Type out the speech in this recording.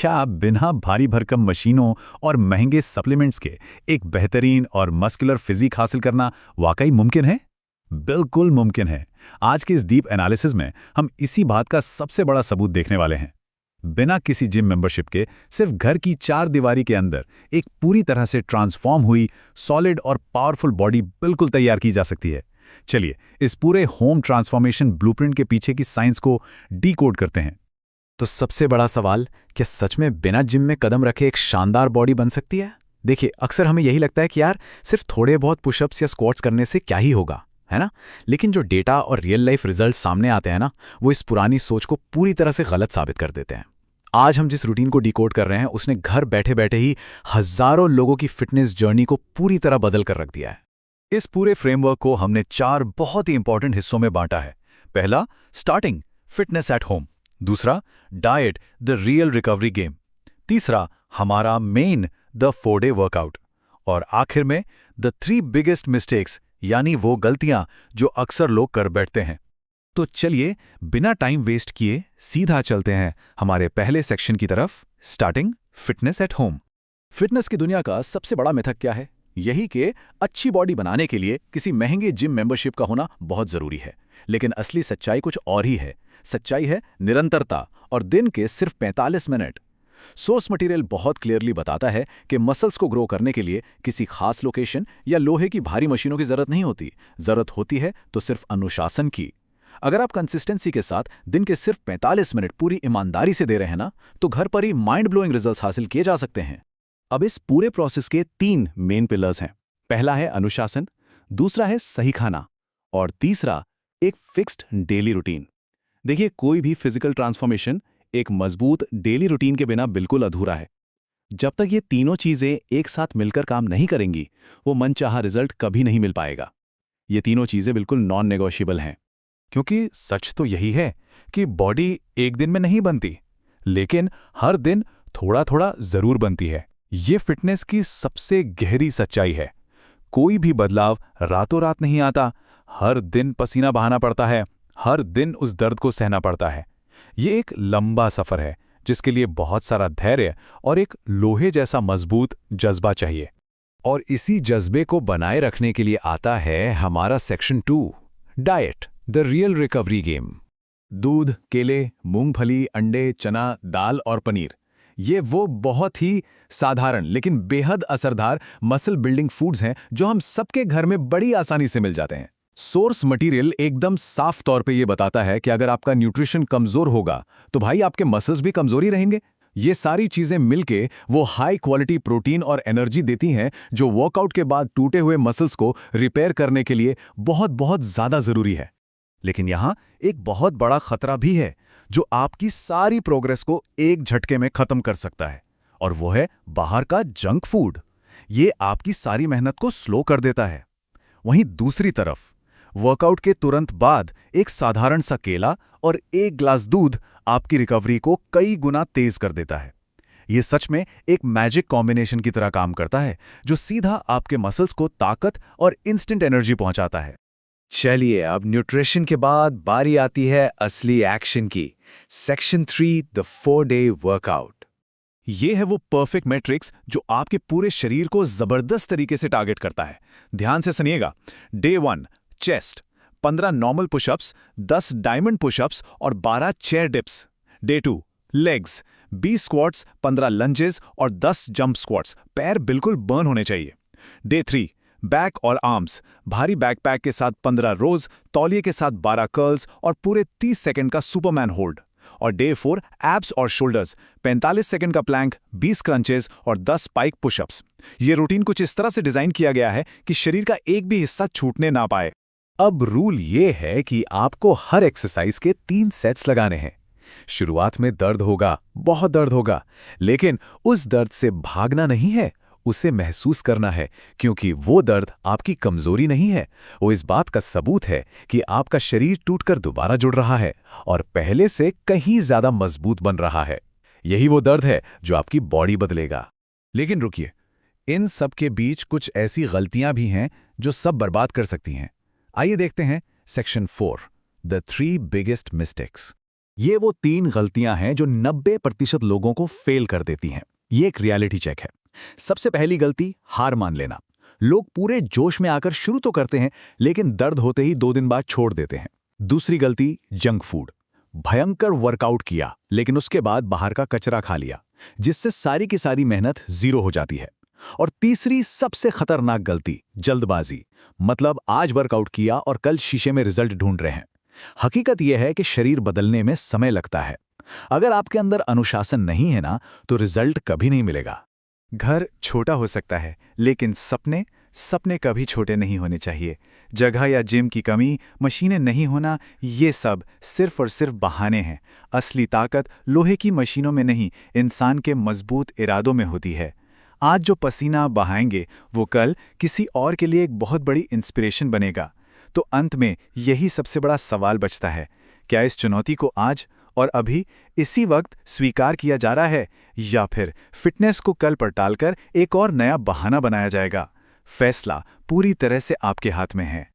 क्या बिना भारी भरकम मशीनों और महंगे सप्लीमेंट्स के एक बेहतरीन और मस्कुलर फिजिक हासिल करना वाकई मुमकिन है? बिल्कुल मुमकिन है। आज के इस डीप एनालिसिस में हम इसी बात का सबसे बड़ा सबूत देखने वाले हैं। बिना किसी जिम मेंबरशिप के सिर्फ घर की चार दीवारी के अंदर एक पूरी तरह से ट्रांसफॉर्म हुई सॉलिड और पावरफुल बॉडी बिल्कुल तैयार की जा सकती है। चलिए इस पूरे होम ट्रांसफॉर्मेशन ब्लूप्रिंट के पीछे की साइंस को डीकोड करते हैं। तो सबसे बड़ा सवाल, क्या सच में बिना जिम में कदम रखे एक शानदार बॉडी बन सकती है? देखिए, अक्सर हमें यही लगता है कि यार सिर्फ थोड़े बहुत पुशअप्स या स्क्वाट्स करने से क्या ही होगा, है ना? लेकिन जो डेटा और रियल लाइफ रिजल्ट सामने आते हैं ना, वो इस पुरानी सोच को पूरी तरह से गलत साबित कर देते हैं। आज हम जिस रूटीन को डिकोड कर रहे हैं, उसने घर बैठे बैठे ही हजारों लोगों की फिटनेस जर्नी को पूरी तरह बदल कर रख दिया है। इस पूरे फ्रेमवर्क को हमने चार बहुत ही इंपॉर्टेंट हिस्सों में बांटा है। पहला, स्टार्टिंग फिटनेस एट होम। दूसरा, diet the real recovery game. तीसरा, हमारा मेन द 4-डे वर्कआउट। और आखिर में द 3 बिगेस्ट मिस्टेक्स, यानी वो गलतियां जो अक्सर लोग कर बैठते हैं। तो चलिए बिना टाइम वेस्ट किए सीधा चलते हैं हमारे पहले सेक्शन की तरफ, starting fitness at home. Fitness की दुनिया का सबसे बड़ा मिथक क्या है? यही कि अच्छी बॉडी बनाने के लिए किसी महंगे जिम मेंबरशिप का होना बहुत जरूरी है। लेकिन असली सच्चाई कुछ और ही है। सच्चाई है निरंतरता और दिन के सिर्फ 45 मिनट। सोर्स मटेरियल बहुत क्लियरली बताता है कि मसल्स को ग्रो करने के लिए किसी खास लोकेशन या लोहे की भारी मशीनों की जरूरत नहीं होती। जरूरत होती है तो सिर्फ अनुशासन की। अगर आप कंसिस्टेंसी के साथ दिन के सिर्फ 45 मिनट पूरी ईमानदारी से दे रहे हैं ना, तो घर पर ही माइंड ब्लोइंग रिजल्ट्स हासिल किए जा सकते हैं। अब इस पूरे प्रोसेस के 3 मेन पिलर्स हैं। पहला है अनुशासन, दूसरा है सही खाना और तीसरा एक फिक्स्ड डेली रूटीन। देखिए, कोई भी फिजिकल ट्रांसफॉर्मेशन एक मजबूत डेली रूटीन के बिना बिल्कुल अधूरा है। जब तक ये तीनों चीजें एक साथ मिलकर काम नहीं करेंगी, वो मनचाहा रिजल्ट कभी नहीं मिल पाएगा। ये तीनों चीजें बिल्कुल नॉन नेगोशिएबल हैं। क्योंकि सच तो यही है कि बॉडी एक दिन में नहीं बनती, लेकिन हर दिन थोड़ा थोड़ा जरूर बनती है। ये फिटनेस की सबसे गहरी सच्चाई है। कोई भी बदलाव रातों रात नहीं आता। हर दिन पसीना बहाना पड़ता है, हर दिन उस दर्द को सहना पड़ता है। ये एक लंबा सफर है जिसके लिए बहुत सारा धैर्य और एक लोहे जैसा मजबूत जज्बा चाहिए। और इसी जज्बे को बनाए रखने के लिए आता है हमारा section 2, diet the real recovery game. दूध, केले, मूंगफली, अंडे, चना, दाल और पनीर, ये वो बहुत ही साधारण लेकिन बेहद असरदार मसल बिल्डिंग फूड्स हैं जो हम सबके घर में बड़ी आसानी से मिल जाते हैं। सोर्स मटेरियल एकदम साफ तौर पे ये बताता है कि अगर आपका न्यूट्रिशन कमजोर होगा तो भाई आपके मसल्स भी कमजोर ही रहेंगे। ये सारी चीजें मिलके वो हाई क्वालिटी प्रोटीन और एनर्जी देती हैं जो वर्कआउट के बाद टूटे हुए मसल्स को रिपेयर करने के लिए बहुत बहुत ज्यादा जरूरी है। लेकिन यहां एक बहुत बड़ा खतरा भी है जो आपकी सारी प्रोग्रेस को एक झटके में खत्म कर सकता है, और वो है बाहर का जंक फूड। ये आपकी सारी मेहनत को स्लो कर देता है। वहीं दूसरी तरफ वर्कआउट के तुरंत बाद एक साधारण सा केला और एक ग्लास दूध आपकी रिकवरी को कई गुना तेज कर देता है। ये सच में एक मैजिक कॉम्बिनेशन की तरह काम करता है जो सीधा आपके मसल्स को ताकत और इंस्टेंट एनर्जी पहुंचाता है। चलिए, अब न्यूट्रिशन के बाद बारी आती है असली एक्शन की। सेक्शन 3, द 4-डे वर्कआउट। ये है वो परफेक्ट मैट्रिक्स जो आपके पूरे शरीर को जबरदस्त तरीके से टारगेट करता है। ध्यान से सुनिएगा। Day 1, chest 15 normal pushups, 10 diamond pushups और 12 chair dips. Day 2, legs 20 squats, 15 lunges और 10 जंप स्क्वाट्स। पैर बिल्कुल बर्न होने चाहिए। डे 3, बैक और आर्म्स, भारी बैकपैक के साथ 15 रोज, तौलिए के साथ 12 कर्ल्स और पूरे 30 सेकंड का सुपरमैन होल्ड। और डे 4, एब्स और शोल्डर्स, 45 सेकंड का प्लैंक, 20 क्रंचेस और 10 स्पाइक पुशअप्स। ये रूटीन कुछ इस तरह से डिजाइन किया गया है कि शरीर का एक भी हिस्सा छूटने ना पाए। अब रूल ये है कि आपको हर एक्सरसाइज के 3 सेट्स लगाने हैं। शुरुआत में दर्द होगा, बहुत दर्द होगा, लेकिन उस दर्द से भागना नहीं है, उसे महसूस करना है, क्योंकि वो दर्द आपकी कमजोरी नहीं है, वो इस बात का सबूत है कि आपका शरीर टूटकर दोबारा जुड़ रहा है और पहले से कहीं ज्यादा मजबूत बन रहा है। यही वो दर्द है जो आपकी बॉडी बदलेगा। लेकिन रुकिए, इन सब के बीच कुछ ऐसी गलतियां भी हैं जो सब बर्बाद कर सकती हैं। आइए देखते हैं सेक्शन 4, द 3 बिगेस्ट मिस्टेक्स। ये वो 3 गलतियां हैं जो 90% लोगों को फेल कर देती हैं। ये एक रियलिटी चेक है। सबसे पहली गलती, हार मान लेना। लोग पूरे जोश में आकर शुरू तो करते हैं, लेकिन दर्द होते ही 2 दिन बाद छोड़ देते हैं। दूसरी गलती, जंक फूड। भयंकर वर्कआउट किया, लेकिन उसके बाद बाहर का कचरा खा लिया, जिससे सारी की सारी मेहनत जीरो हो जाती है। और तीसरी सबसे खतरनाक गलती, जल्दबाजी। मतलब आज वर्कआउट किया और कल शीशे में रिजल्ट ढूंढ रहे हैं। हकीकत यह है कि शरीर बदलने में समय लगता है। अगर आपके अंदर अनुशासन नहीं है ना, तो रिजल्ट कभी नहीं मिलेगा। घर छोटा हो सकता है, लेकिन सपने कभी छोटे नहीं होने चाहिए। जगह या जिम की कमी, मशीनें नहीं होना, ये सब सिर्फ और सिर्फ बहाने हैं। असली ताकत लोहे की मशीनों में नहीं, इंसान के मजबूत इरादों में होती है। आज जो पसीना बहाएंगे, वो कल किसी और के लिए एक बहुत बड़ी इंस्पिरेशन बनेगा। तो अंत में यही सबसे बड़ा सवाल बचता है, क्या इस चुनौती को आज और अभी इसी वक्त स्वीकार किया जा रहा है, या फिर फिटनेस को कल पर टालकर एक और नया बहाना बनाया जाएगा? फैसला पूरी तरह से आपके हाथ में है।